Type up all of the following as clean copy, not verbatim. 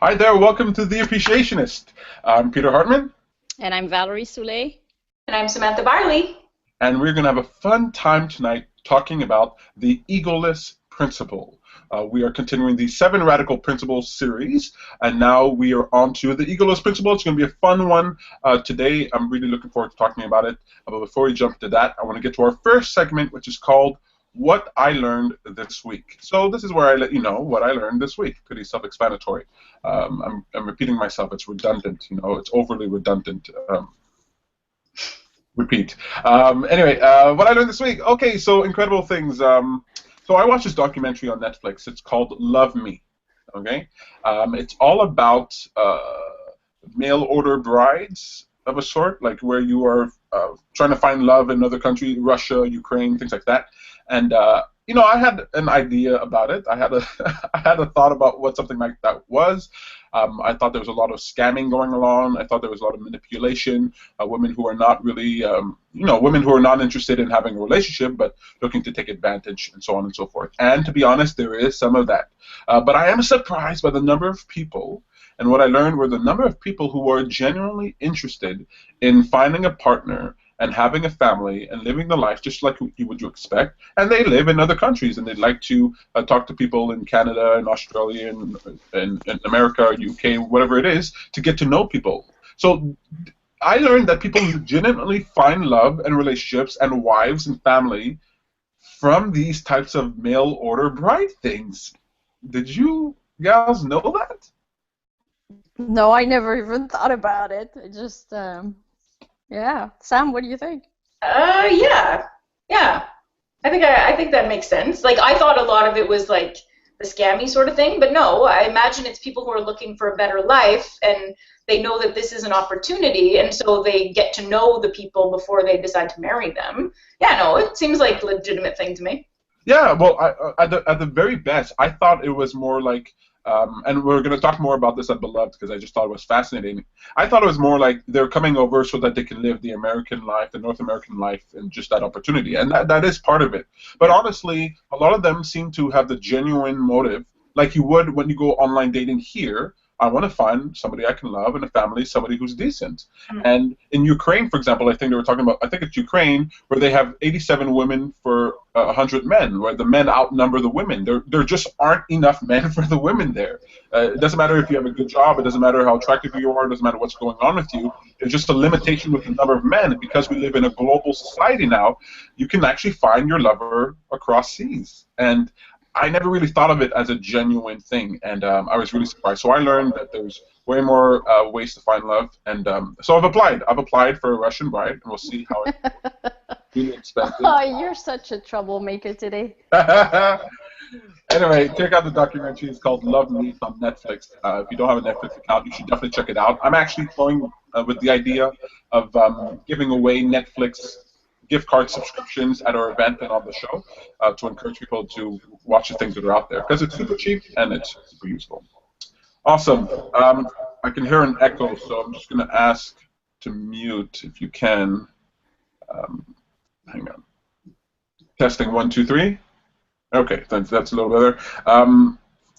Hi there, welcome to The Appreciationist. I'm Peter Hartman. And I'm Valerie Soule. And I'm Samantha Barley. And we're going to have a fun time tonight talking about the Egoless principle. We are continuing the 7 Radical Principles series, and now we are on to the Egoless principle. It's going to be a fun one today. I'm really looking forward to talking about it. But before we jump to that, I want to get to our first segment, which is called What I Learned This Week. So this is where I let you know what I learned this week. Pretty self-explanatory. I'm repeating myself. It's redundant. It's overly redundant. Repeat. Anyway, what I learned this week. Okay, so incredible things. So I watched this documentary on Netflix. It's called Love Me. Okay, it's all about mail order brides of a sort, like where you are trying to find love in another country, Russia, Ukraine, things like that. And I had an idea about it. I had a thought about what something like that was. I thought there was a lot of scamming going along. I thought there was a lot of manipulation. Women who are not really, women who are not interested in having a relationship, but looking to take advantage, and so on and so forth. And to be honest, there is some of that. But I am surprised by the number of people. And what I learned were the number of people who are genuinely interested in finding a partner and having a family and living the life just like you would expect. And they live in other countries, and they'd like to talk to people in Canada and Australia and America or UK, whatever it is, to get to know people. So I learned that people legitimately find love and relationships and wives and family from these types of mail order bride things. Did you gals know that? No, I never even thought about it. I just, yeah. Sam, what do you think? Yeah. I think that makes sense. Like, I thought a lot of it was like the scammy sort of thing, but no, I imagine it's people who are looking for a better life, and they know that this is an opportunity, and so they get to know the people before they decide to marry them. Yeah, no, it seems like a legitimate thing to me. Yeah, well, at the very best, I thought it was more like, and we're going to talk more about this at Beloved because I just thought it was fascinating. I thought it was more like they're coming over so that they can live the American life, the North American life, and just that opportunity. And that is part of it. But honestly, a lot of them seem to have the genuine motive, like you would when you go online dating here. I want to find somebody I can love and a family, somebody who's decent. Mm-hmm. And in Ukraine, for example, I think they were talking about, I think it's Ukraine, where they have 87 women for 100 men, where the men outnumber the women. There just aren't enough men for the women there. It doesn't matter if you have a good job. It doesn't matter how attractive you are. It doesn't matter what's going on with you. There's just a limitation with the number of men. And because we live in a global society now, you can actually find your lover across seas. And I never really thought of it as a genuine thing, and I was really surprised. So I learned that there's way more ways to find love, and so I've applied. I've applied for a Russian bride, and we'll see how it really expensive. Oh, you're such a troublemaker today. Anyway, check out the documentary. It's called Love Me. It's on Netflix. If you don't have a Netflix account, you should definitely check it out. I'm actually going with the idea of giving away Netflix gift card subscriptions at our event and on the show to encourage people to watch the things that are out there because it's super cheap and it's super useful. Awesome. I can hear an echo, so I'm just going to ask to mute if you can. Hang on. Testing 1, 2, 3. Okay, that's a little better.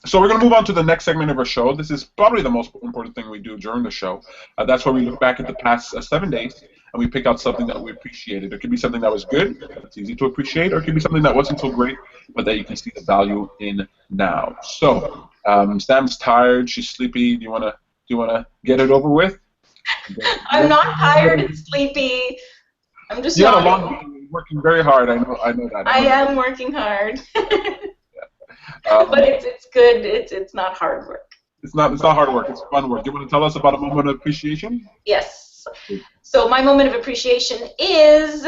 So we're going to move on to the next segment of our show. This is probably the most important thing we do during the show. That's where we look back at the past 7 days and we pick out something that we appreciated. It could be something that was good, that's easy to appreciate, or it could be something that wasn't so great, but that you can see the value in now. So, Sam's tired, she's sleepy. Do you wanna get it over with? I'm not tired and sleepy. I'm just you had a long day, working very hard. I know that. I am working hard. But it's good. It's not hard work. It's not hard work. It's fun work. Do you want to tell us about a moment of appreciation? Yes. So my moment of appreciation is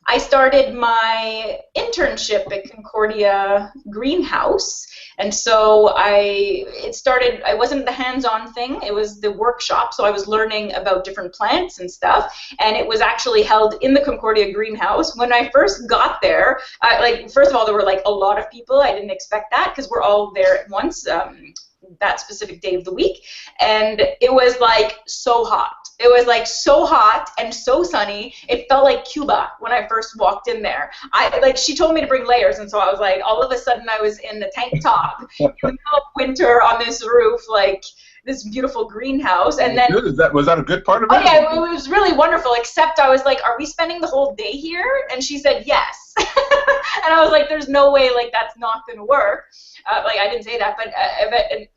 I started my internship at Concordia Greenhouse, and so it wasn't the hands-on thing, it was the workshop, so I was learning about different plants and stuff, and it was actually held in the Concordia Greenhouse. When I first got there, first of all, there were like a lot of people. I didn't expect that because we're all there at once, that specific day of the week, and it was like so hot. It was like so hot and so sunny. It felt like Cuba when I first walked in there. She told me to bring layers, and so I was like, all of a sudden I was in the tank top in the middle of winter on this roof, like this beautiful greenhouse. And then was that a good part of it? Oh yeah, it was really wonderful. Except I was like, "Are we spending the whole day here?" And she said yes. And I was like, "There's no way, like that's not gonna work." Like I didn't say that, but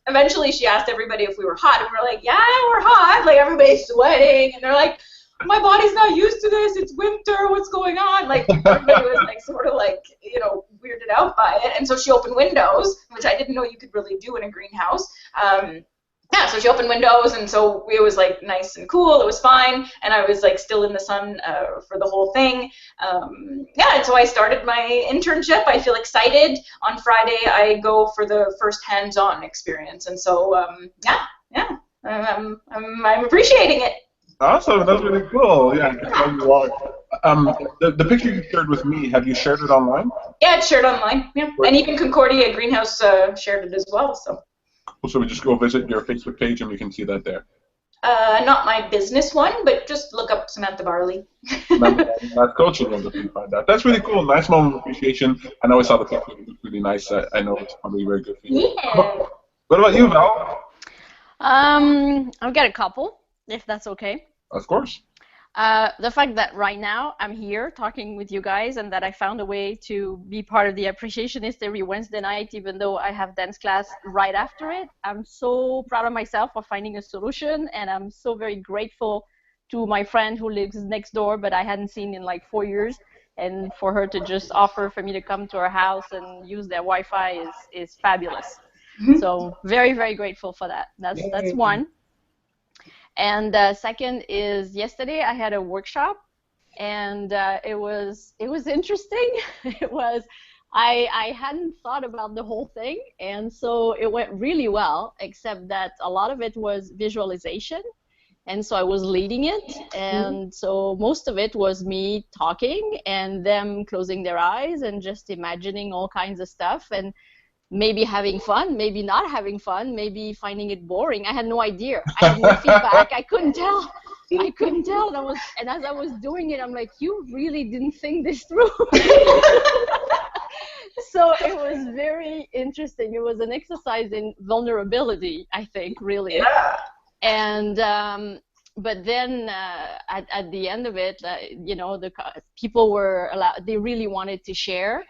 eventually she asked everybody if we were hot, and we're like, "Yeah, we're hot." Like everybody's sweating, and they're like, "My body's not used to this. It's winter. What's going on?" Like everybody was like sort of like, you know, weirded out by it. And so she opened windows, which I didn't know you could really do in a greenhouse. Yeah, so she opened windows, and so it was like nice and cool. It was fine, and I was like still in the sun for the whole thing. Yeah, and so I started my internship. I feel excited. On Friday, I go for the first hands-on experience, and so yeah, I'm appreciating it. Awesome, that's really cool. Yeah, the picture you shared with me, have you shared it online? Yeah, it's shared online. Yeah, and even Concordia Greenhouse shared it as well. So we just go visit your Facebook page and we can see that there. Not my business one, but just look up Samantha Barley. That's coaching, and you find that. That's really cool. Nice moment of appreciation. I know I saw the picture. It was really nice. I know it's probably very good for you. Yeah. What about you, Val? I've got a couple, if that's okay. Of course. The fact that right now I'm here talking with you guys and that I found a way to be part of the Appreciationist every Wednesday night, even though I have dance class right after it. I'm so proud of myself for finding a solution, and I'm so very grateful to my friend who lives next door but I hadn't seen in like 4 years, and for her to just offer for me to come to her house and use their Wi-Fi is fabulous. So very, very grateful for that. That's one. And second is yesterday I had a workshop, and it was interesting. I hadn't thought about the whole thing, and so it went really well, except that a lot of it was visualization, and so I was leading it, and so most of it was me talking and them closing their eyes and just imagining all kinds of stuff, and maybe having fun, maybe not having fun, maybe finding it boring. I had no idea. I had no feedback. I couldn't tell. And as I was doing it, I'm like, you really didn't think this through. So it was very interesting. It was an exercise in vulnerability, I think, really. Yeah. And but then at the end of it, you know, the people were allowed. They really wanted to share.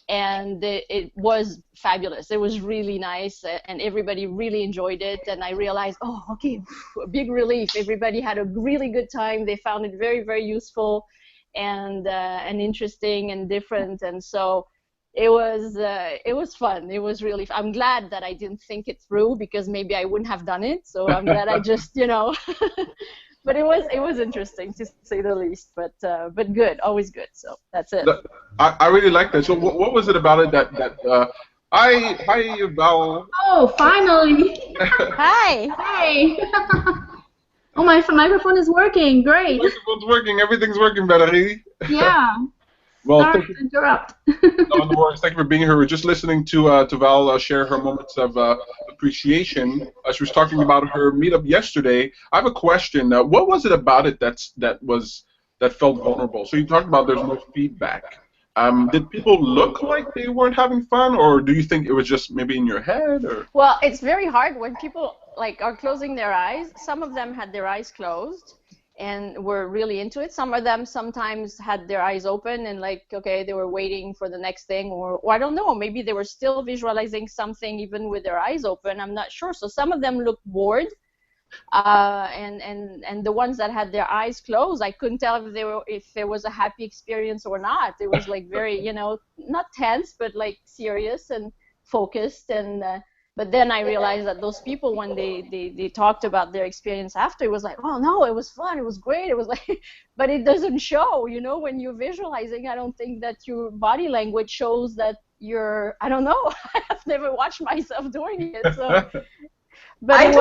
And it was fabulous. It was really nice, and everybody really enjoyed it. And I realized, oh, okay, a big relief. Everybody had a really good time. They found it very, very useful and interesting and different. And so it was fun. It was really fun. I'm glad that I didn't think it through, because maybe I wouldn't have done it. So I'm glad I just, you know. But it was interesting, to say the least, but good, always good. So that's it. I really like that. So what was it about it that hi Val. Oh, finally. Hi. Hi. Oh, my microphone is working. Great. Microphone's working. Everything's working, Valerie. Yeah. Well, Sorry to interrupt. No worries. Thank you for being here. We're just listening to Val share her moments of appreciation. She was talking about her meetup yesterday. I have a question. What was it about it that felt vulnerable? So you talked about there's no feedback. Did people look like they weren't having fun, or do you think it was just maybe in your head? Or? Well, it's very hard when people like are closing their eyes. Some of them had their eyes closed and were really into it. Some of them sometimes had their eyes open and like, okay, they were waiting for the next thing, or I don't know, maybe they were still visualizing something even with their eyes open. I'm not sure. So some of them looked bored, and the ones that had their eyes closed, I couldn't tell if it was a happy experience or not. It was like very, you know, not tense, but like serious and focused. And but then I realized that those people, when they talked about their experience after, it was like, oh no, it was fun, it was great, it was like, but it doesn't show, you know, when you're visualizing. I don't think that your body language shows that you're, I don't know, I've never watched myself doing it, so. But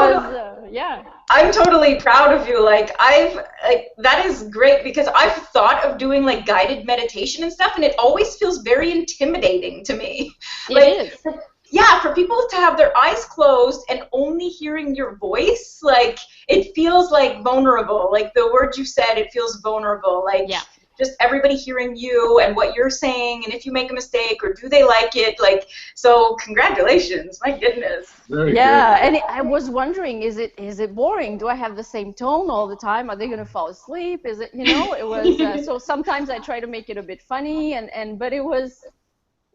yeah. I'm totally proud of you. Like that is great, because I've thought of doing like guided meditation and stuff, and it always feels very intimidating to me. It is. Yeah, for people to have their eyes closed and only hearing your voice, like, it feels like vulnerable. Like the word you said, it feels vulnerable. Like, yeah. just everybody hearing you and what you're saying, and if you make a mistake or do they like it, like, so congratulations, my goodness. Very Yeah, good. and I was wondering, is it boring? Do I have the same tone all the time? Are they gonna fall asleep? Is it, it was so sometimes I try to make it a bit funny, but it was,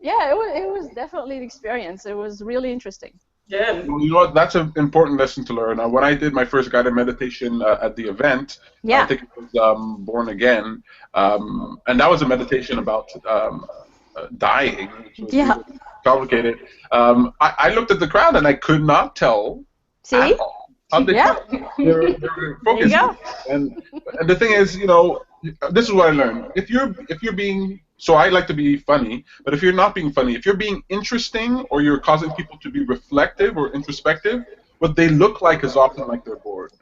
yeah, it was definitely an experience. It was really interesting. Good. Well, you know what? That's an important lesson to learn. When I did my first guided meditation at the event, I Yeah. think it was Born Again, and that was a meditation about dying, which was Yeah. really complicated. I looked at the crowd and I could not tell See? at all how they Yeah. felt. They were There focused. you go. And the thing is, this is what I learned. If you're being, so I like to be funny, but if you're not being funny, if you're being interesting or you're causing people to be reflective or introspective, what they look like is often like they're bored.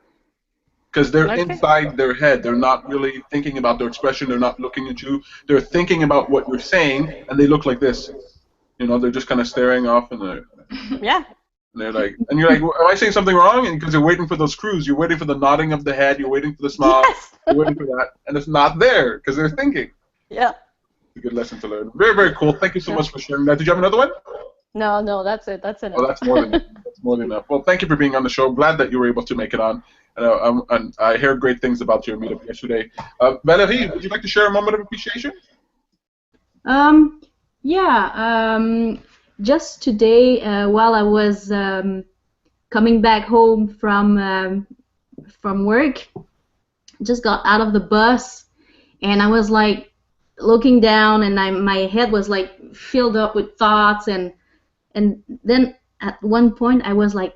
Because they're Okay. inside their head. They're not really thinking about their expression. They're not looking at you. They're thinking about what you're saying, and they look like this. They're just kind of staring off, and Yeah. they're like, and you're like, am I saying something wrong? And because you're waiting for those clues, you're waiting for the nodding of the head, you're waiting for the smile, Yes. you're waiting for that, and it's not there because they're thinking. Yeah. A good lesson to learn. Very, very cool. Thank you so much for sharing that. Did you have another one? No, that's it. That's enough. Oh, that's more than enough. Well, thank you for being on the show. Glad that you were able to make it on. And I heard great things about your meetup yesterday. Valerie, would you like to share a moment of appreciation? Yeah. Just today, while I was coming back home from work, just got out of the bus, and I was like looking down, and my head was like filled up with thoughts, and then at one point I was like,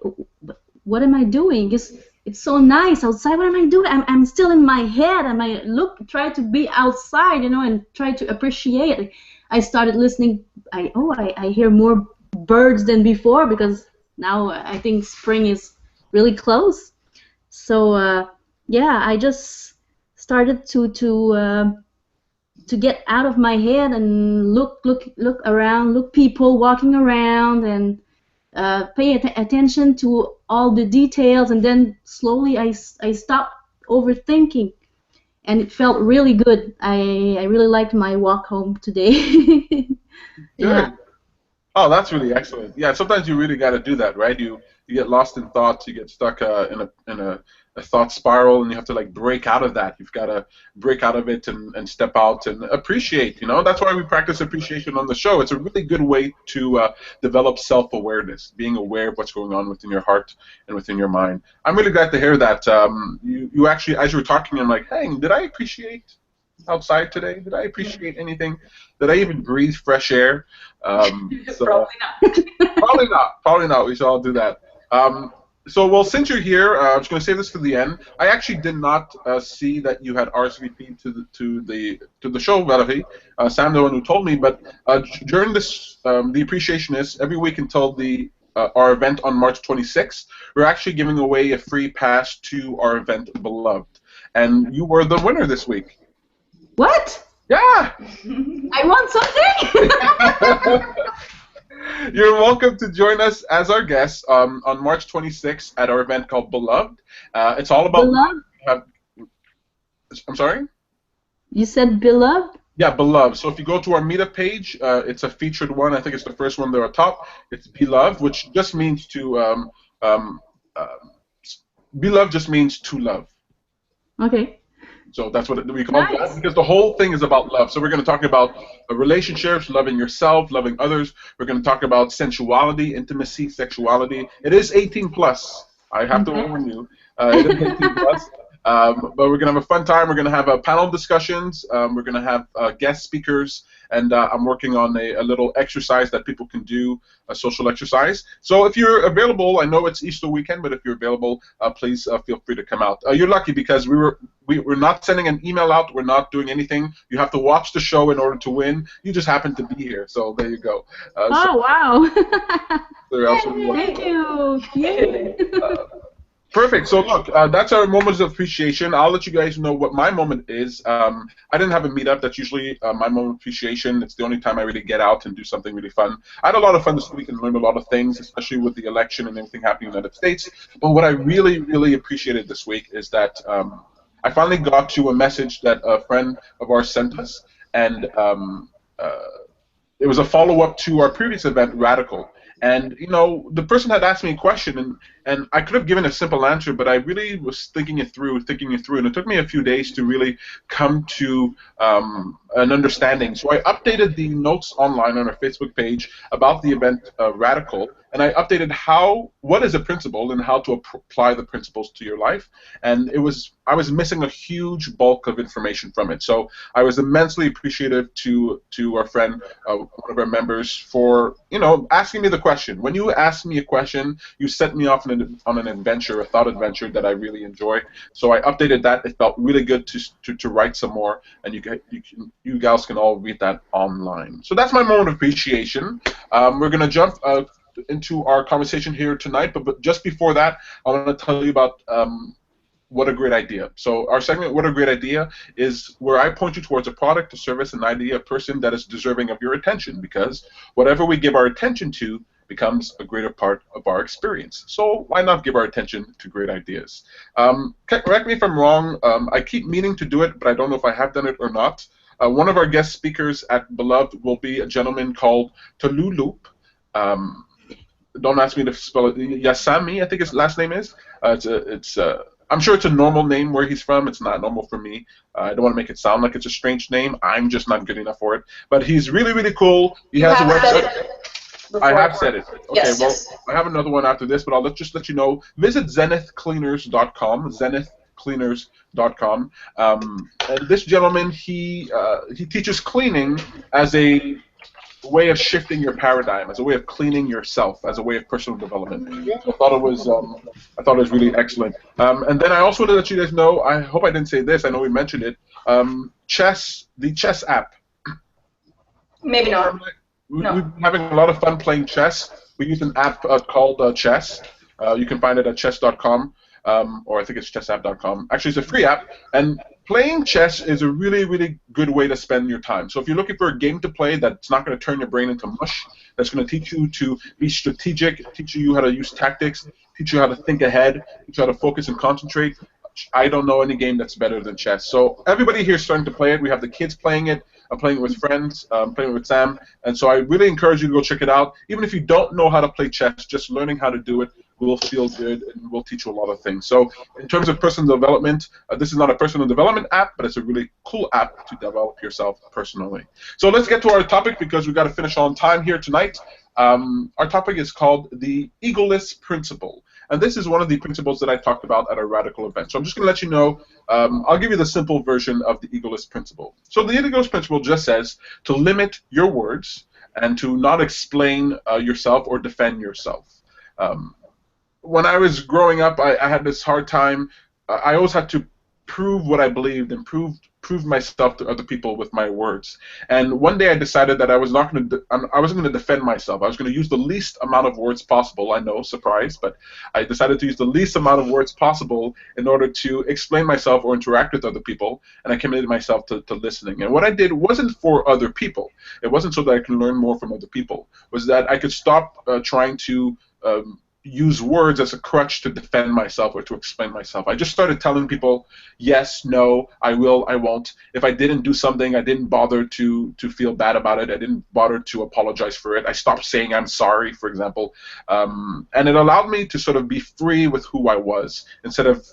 what am I doing? It's so nice outside. What am I doing? I'm still in my head, and I try to be outside, and try to appreciate. I started listening. I hear more birds than before, because now I think spring is really close. So yeah, I just started to get out of my head and look around, look people walking around, and pay attention to all the details, and then slowly I stopped overthinking, and it felt really good. I really liked my walk home today. Yeah. Good. Oh, that's really excellent. Yeah, sometimes you really got to do that, right? You get lost in thoughts, you get stuck in a thought spiral, and you have to like break out of that. You've got to break out of it and step out and appreciate. That's why we practice appreciation on the show. It's a really good way to develop self-awareness, being aware of what's going on within your heart and within your mind. I'm really glad to hear that. You actually, as you were talking, I'm like, hey, did I appreciate outside today? Did I appreciate anything? Did I even breathe fresh air? Probably not. Probably not. We should all do that. Well, since you're here, I'm just going to save this for the end. I actually did not see that you had RSVP to the show, Valerie. Sam, the one who told me, but during this, the Appreciationist, every week until our event on March 26th, we're actually giving away a free pass to our event, Beloved, and you were the winner this week. What? Yeah. I want something. You're welcome to join us as our guest on March 26th at our event called Beloved. It's all about... Beloved? I'm sorry? You said beloved? Yeah, Beloved. So if you go to our meetup page, it's a featured one. I think it's the first one there at top. It's Beloved, which just means to... Beloved just means to love. Okay. So that's what we call Nice. that, because the whole thing is about love. So we're going to talk about relationships, loving yourself, loving others. We're going to talk about sensuality, intimacy, sexuality. It is 18 plus. I have to warn you. It is 18 plus. But we're going to have a fun time. We're going to have panel discussions. We're going to have guest speakers. And I'm working on a little exercise that people can do, a social exercise. So if you're available, I know it's Easter weekend, but if you're available, please feel free to come out. You're lucky because we're not sending an email out. We're not doing anything. You have to watch the show in order to win. You just happen to be here, so there you go. Wow. Thank you. Yay. Perfect. So look, that's our moments of appreciation. I'll let you guys know what my moment is. I didn't have a meetup. That's usually my moment of appreciation. It's the only time I really get out and do something really fun. I had a lot of fun this week and learned a lot of things, especially with the election and everything happening in the United States. But what I really, really appreciated this week is that I finally got to a message that a friend of ours sent us, and it was a follow-up to our previous event, Radical. And the person had asked me a question, and I could have given a simple answer, but I really was thinking it through, and it took me a few days to really come to an understanding. So I updated the notes online on our Facebook page about the event Radical, and I updated what is a principle and how to apply the principles to your life. And I was missing a huge bulk of information from it. So I was immensely appreciative to our friend, one of our members, for asking me the question. When you ask me a question, you set me off on an adventure, a thought adventure that I really enjoy. So I updated that. It felt really good to write some more, and you guys can all read that online. So that's my moment of appreciation. We're gonna jump into our conversation here tonight, but just before that, I want to tell you about What a Great Idea. So our segment, What a Great Idea, is where I point you towards a product, a service, an idea, a person that is deserving of your attention, because whatever we give our attention to becomes a greater part of our experience. So why not give our attention to great ideas? Correct me if I'm wrong. I keep meaning to do it, but I don't know if I have done it or not. One of our guest speakers at Beloved will be a gentleman called Talulup. Don't ask me to spell it. Yasami, I think his last name is. I'm sure it's a normal name where he's from. It's not normal for me. I don't want to make it sound like it's a strange name. I'm just not good enough for it. But he's really, really cool. He has a website. I have said it. Okay, yes, well, yes. I have another one after this, but I'll just let you know. Visit zenithcleaners.com. Zenithcleaners.com. And this gentleman, he teaches cleaning as a way of shifting your paradigm, as a way of cleaning yourself, as a way of personal development. So I thought it was really excellent. And then I also want to let you guys know, I hope I didn't say this, I know we mentioned it, the chess app. Maybe not. We've been having a lot of fun playing chess. We use an app called Chess. You can find it at chess.com, or I think it's chessapp.com. Actually, it's a free app, and playing chess is a really, really good way to spend your time. So if you're looking for a game to play that's not going to turn your brain into mush, that's going to teach you to be strategic, teach you how to use tactics, teach you how to think ahead, teach you how to focus and concentrate, I don't know any game that's better than chess. So everybody here is starting to play it. We have the kids playing it. I'm playing it with friends. I'm playing it with Sam. And so I really encourage you to go check it out. Even if you don't know how to play chess, just learning how to do it will feel good and will teach you a lot of things. So in terms of personal development, this is not a personal development app, but it's a really cool app to develop yourself personally. So let's get to our topic because we've got to finish on time here tonight. Our topic is called the Egoless Principle. And this is one of the principles that I talked about at our Radical event. So I'm just going to let you know, I'll give you the simple version of the Egoless Principle. So the Egoless Principle just says to limit your words and to not explain yourself or defend yourself. When I was growing up, I had this hard time. I always had to prove what I believed and prove myself to other people with my words. And one day I decided that I wasn't going to defend myself. I was going to use the least amount of words possible. I know, surprise, but I decided to use the least amount of words possible in order to explain myself or interact with other people. And I committed myself to listening. And what I did wasn't for other people. It wasn't so that I can learn more from other people. It was that I could stop trying to use words as a crutch to defend myself or to explain myself. I just started telling people, yes, no, I will, I won't. If I didn't do something, I didn't bother to feel bad about it. I didn't bother to apologize for it. I stopped saying I'm sorry, for example. And it allowed me to sort of be free with who I was instead of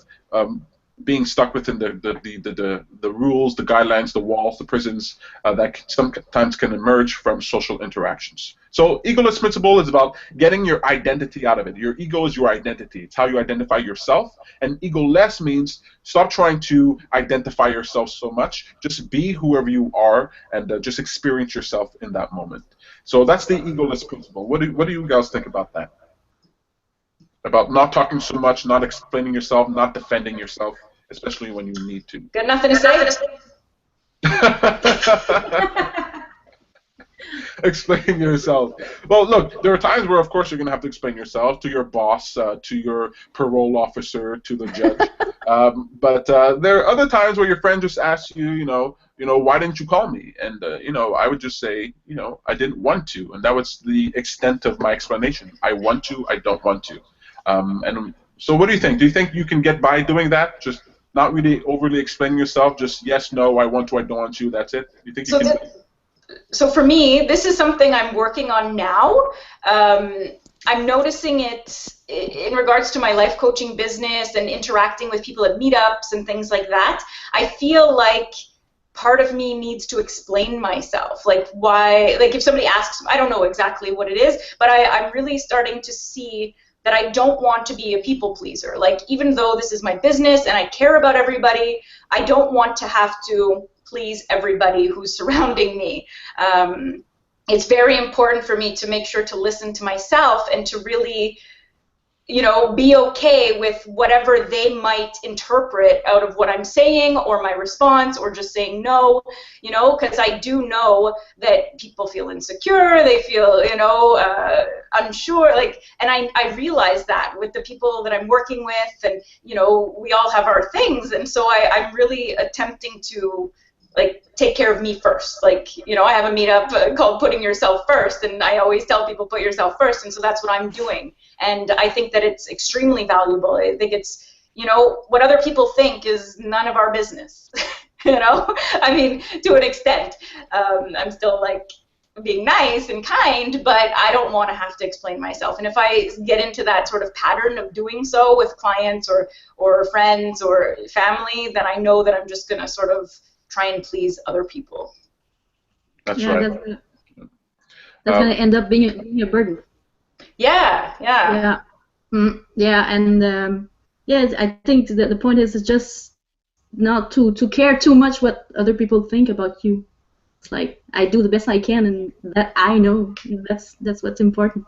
being stuck within the rules, the guidelines, the walls, the prisons that sometimes can emerge from social interactions. So Egoless Principle is about getting your identity out of it. Your ego is your identity. It's how you identify yourself. And egoless means stop trying to identify yourself so much. Just be whoever you are and just experience yourself in that moment. So that's the Egoless Principle. What do you guys think about that? About not talking so much, not explaining yourself, not defending yourself, especially when you need to. Got nothing to say? Explain yourself. Well, look, there are times where, of course, you're going to have to explain yourself to your boss, to your parole officer, to the judge. But there are other times where your friend just asks you, why didn't you call me? And, I would just say, I didn't want to. And that was the extent of my explanation. I want to, I don't want to. And so what do you think? Do you think you can get by doing that? Just not really overly explaining yourself, just yes, no, I want to, I don't want you, that's it? You think you can? So for me, this is something I'm working on now. I'm noticing it in regards to my life coaching business and interacting with people at meetups and things like that. I feel like part of me needs to explain myself, like why, like if somebody asks, I don't know exactly what it is, but I'm really starting to see that I don't want to be a people pleaser. Like, even though this is my business and I care about everybody, I don't want to have to please everybody who's surrounding me. It's very important for me to make sure to listen to myself and to really, you know, be okay with whatever they might interpret out of what I'm saying or my response or just saying no, you know, because I do know that people feel insecure, they feel, you know, unsure, like, and I realize that with the people that I'm working with, and, you know, we all have our things, and so I'm really attempting to, like, take care of me first. Like, you know, I have a meetup called Putting Yourself First, and I always tell people put yourself first, and so that's what I'm doing. And I think that it's extremely valuable. I think it's, you know, what other people think is none of our business. You know, I mean, to an extent. I'm still, like, being nice and kind, but I don't want to have to explain myself. And if I get into that sort of pattern of doing so with clients or friends or family, then I know that I'm just going to sort of try and please other people. That's right. That's going to end up being a burden. Yeah. Yeah, and yeah, I think that the point is just not to care too much what other people think about you. It's like, I do the best I can, and that I know that's what's important.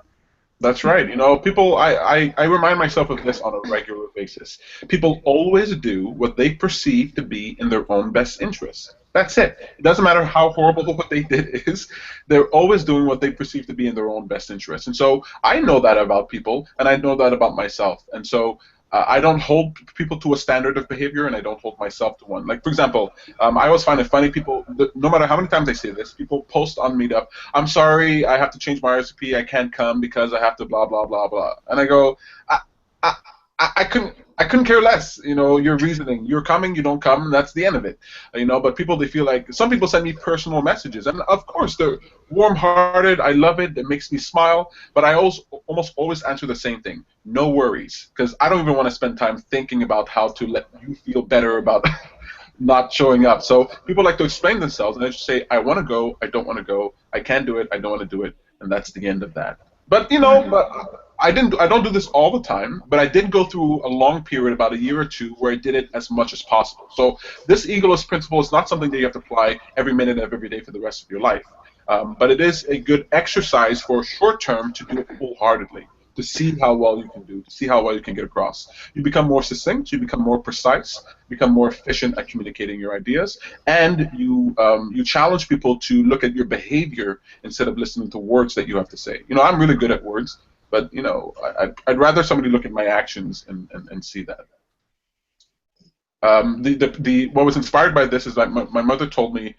That's right. You know, people, I remind myself of this on a regular basis. People always do what they perceive to be in their own best interest. That's it. It doesn't matter how horrible what they did is. They're always doing what they perceive to be in their own best interest. And so I know that about people, and I know that about myself. And so I don't hold people to a standard of behavior, and I don't hold myself to one. Like, for example, I always find it funny, people, no matter how many times they say this, people post on Meetup, I'm sorry, I have to change my RSVP, I can't come because I have to blah, blah, blah, blah. And I go, I couldn't care less, you know, your reasoning. You're coming, you don't come, that's the end of it. You know, but people, they feel like, some people send me personal messages, and of course they're warm-hearted, I love it, it makes me smile, but I almost always answer the same thing, no worries, because I don't even want to spend time thinking about how to let you feel better about not showing up. So people like to explain themselves, and they just say, I want to go, I don't want to go, I can't do it, I don't want to do it, and that's the end of that. But, you know, I don't do this all the time, but I did go through a long period, about a year or two, where I did it as much as possible. So this egoless principle is not something that you have to apply every minute of every day for the rest of your life. But it is a good exercise for short term to do it wholeheartedly, to see how well you can do, to see how well you can get across. You become more succinct, you become more precise, become more efficient at communicating your ideas, and you challenge people to look at your behavior instead of listening to words that you have to say. You know, I'm really good at words, but, you know, I'd rather somebody look at my actions and see that. What was inspired by this is that my mother told me,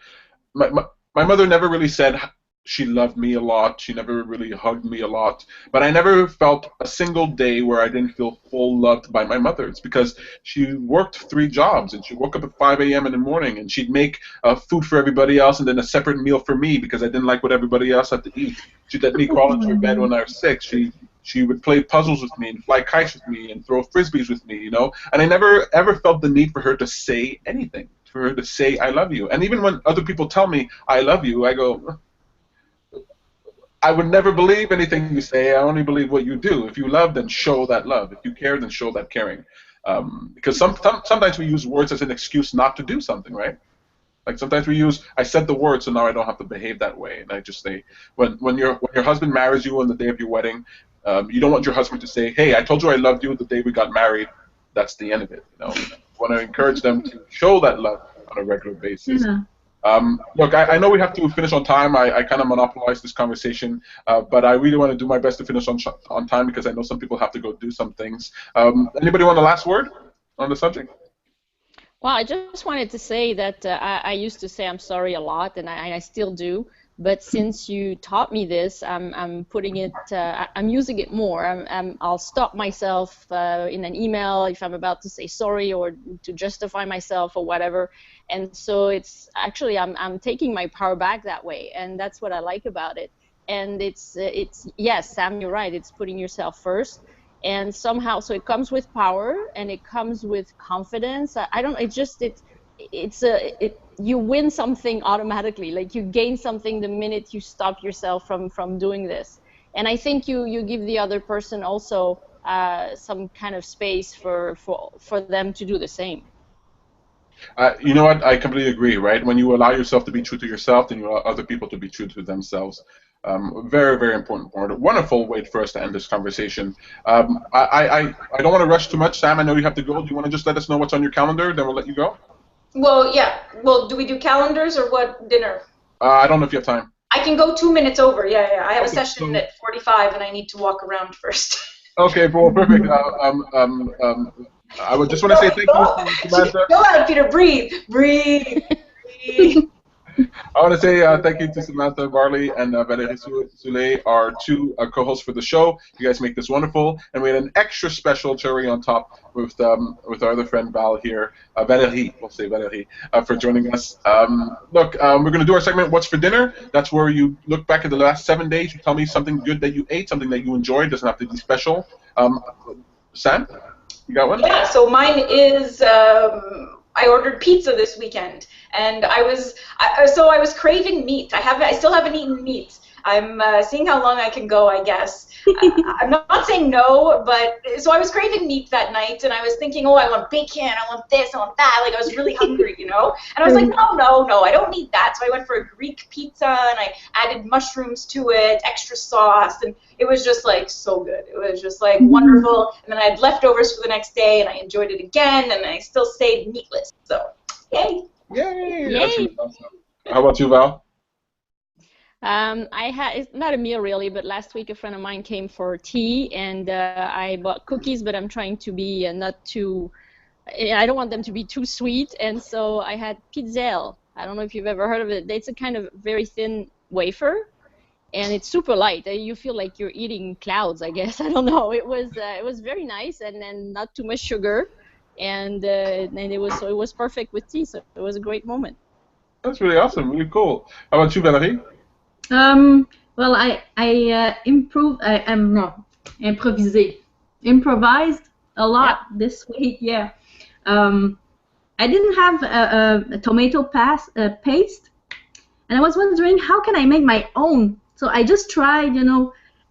my mother never really said she loved me a lot. She never really hugged me a lot. But I never felt a single day where I didn't feel full loved by my mother. It's because she worked 3 jobs, and she woke up at 5 a.m. in the morning, and she'd make food for everybody else and then a separate meal for me because I didn't like what everybody else had to eat. She'd let me crawl into her bed when I was sick. She would play puzzles with me and fly kites with me and throw frisbees with me, you know. And I never ever felt the need for her to say anything, for her to say I love you. And even when other people tell me I love you, I go, I would never believe anything you say. I only believe what you do. If you love, then show that love. If you care, then show that caring. Because sometimes we use words as an excuse not to do something, right? Like sometimes we use, I said the word, so now I don't have to behave that way. And I just say, when your husband marries you on the day of your wedding, you don't want your husband to say, hey, I told you I loved you the day we got married. That's the end of it. You know? You want to encourage them to show that love on a regular basis. Yeah. Look, I know we have to finish on time. I kind of monopolized this conversation, but I really want to do my best to finish on time because I know some people have to go do some things. Anybody want the last word on the subject? Well, I just wanted to say that I used to say I'm sorry a lot, and I still do. But since you taught me this, I'm putting it, I'm using it more. I'll stop myself in an email if I'm about to say sorry or to justify myself or whatever. And so it's actually, I'm taking my power back that way. And that's what I like about it. And it's yes, Sam, you're right. It's putting yourself first. And somehow, so it comes with power and it comes with confidence. I don't, you win something automatically. Like you gain something the minute you stop yourself from doing this. And I think you give the other person also some kind of space for them to do the same. You know what? I completely agree, right? When you allow yourself to be true to yourself, then you allow other people to be true to themselves. Very, very important point. A wonderful way for us to end this conversation. I don't want to rush too much. Sam, I know you have to go. Do you want to just let us know what's on your calendar? Then we'll let you go. Well, yeah. Well, do we do calendars or what? Dinner? I don't know if you have time. I can go 2 minutes over. Yeah. I have a session at 45, and I need to walk around first. Okay, well, perfect. I would just want to say thank you, Samantha. Go out, Peter. Breathe. I want to say thank you to Samantha, Barley, and Valerie Soule, our two co-hosts for the show. You guys make this wonderful, and we had an extra special cherry on top with our other friend Val here, Valerie. We'll say Valerie for joining us. Look, we're going to do our segment "What's for Dinner?" That's where you look back at the last 7 days. You tell me something good that you ate, something that you enjoyed. Doesn't have to be special. Sam, you got one? Yeah. So mine is. I ordered pizza this weekend, and I was craving meat. I still haven't eaten meat. I'm seeing how long I can go, I guess. I'm not saying no, but so I was craving meat that night, and I was thinking, oh, I want bacon, I want this, I want that. Like I was really hungry, you know. And I was like, no, I don't need that. So I went for a Greek pizza, and I added mushrooms to it, extra sauce, and it was just like so good. It was just like wonderful. And then I had leftovers for the next day, and I enjoyed it again, and I still stayed meatless. So, yay! Yay! That's really awesome. How about you, Val? It's not a meal really, but last week a friend of mine came for tea, and I bought cookies, but I'm trying to be not too. I don't want them to be too sweet, and so I had pizzelle. I don't know if you've ever heard of it. It's a kind of very thin wafer, and it's super light. You feel like you're eating clouds, I guess. I don't know. It was very nice, and then not too much sugar, and it was perfect with tea. So it was a great moment. That's really awesome. Really cool. How about you, Valerie? Well, I improvised a lot this week. Yeah. I didn't have a tomato paste, and I was wondering how can I make my own. So I just tried,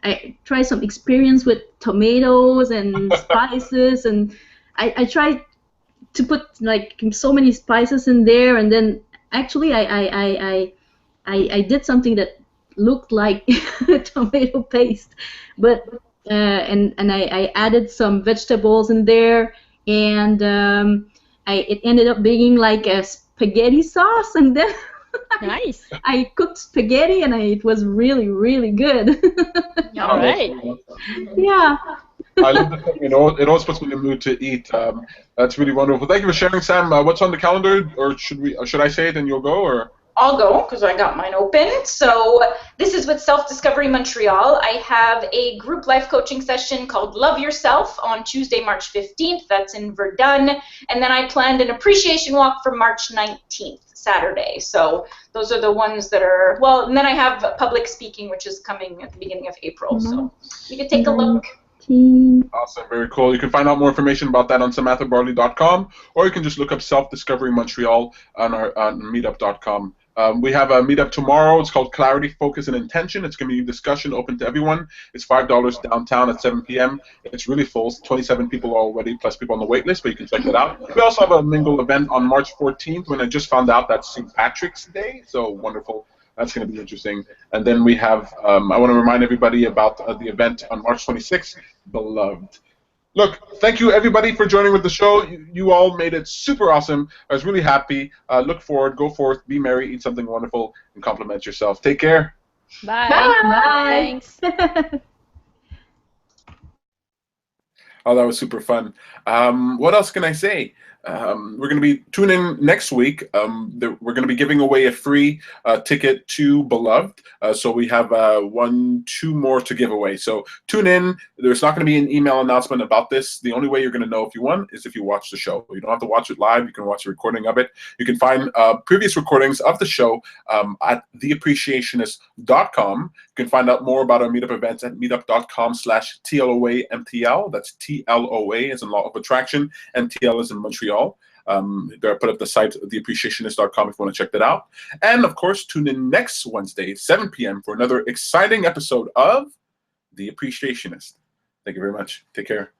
I tried some experience with tomatoes and spices, and I tried to put like so many spices in there, and then actually I did something that looked like tomato paste, but and I added some vegetables in there, and it ended up being like a spaghetti sauce, and then nice. I cooked spaghetti, and it was really, really good. All right. Yeah. I love the thing. It always puts me in the mood to eat. That's really wonderful. Thank you for sharing, Sam. What's on the calendar, or should I say it and you'll go, or? I'll go because I got mine open. So this is with Self-Discovery Montreal. I have a group life coaching session called Love Yourself on Tuesday, March 15th. That's in Verdun. And then I planned an appreciation walk for March 19th, Saturday. So those are the ones that are, well, and then I have public speaking, which is coming at the beginning of April. So you can take a look. Awesome, very cool. You can find out more information about that on samanthabarley.com, or you can just look up Self-Discovery Montreal on meetup.com. We have a meetup tomorrow. It's called Clarity, Focus, and Intention. It's going to be a discussion open to everyone. It's $5 downtown at 7 p.m. It's really full. 27 people already, plus people on the wait list, but you can check that out. We also have a mingle event on March 14th when I just found out that's St. Patrick's Day, so wonderful. That's going to be interesting. And then we have, I want to remind everybody about the event on March 26th, Beloved. Look, thank you everybody for joining with the show. You all made it super awesome. I was really happy. Look forward, go forth, be merry, eat something wonderful, and compliment yourself. Take care. Bye. Bye. Thanks. Oh, that was super fun. What else can I say? We're going to be tune in next week. We're going to be giving away a free ticket to Beloved. So we have 2 more to give away. So tune in. There's not going to be an email announcement about this. The only way you're going to know if you won is if you watch the show. You don't have to watch it live. You can watch a recording of it. You can find previous recordings of the show at theappreciationist.com. You can find out more about our meetup events at meetup.com/TLOAMTL. That's TLOA as in Law of Attraction, and TL is in Montreal. I put up the site, theappreciationist.com, if you want to check that out. And, of course, tune in next Wednesday, 7 p.m. for another exciting episode of The Appreciationist. Thank you very much. Take care.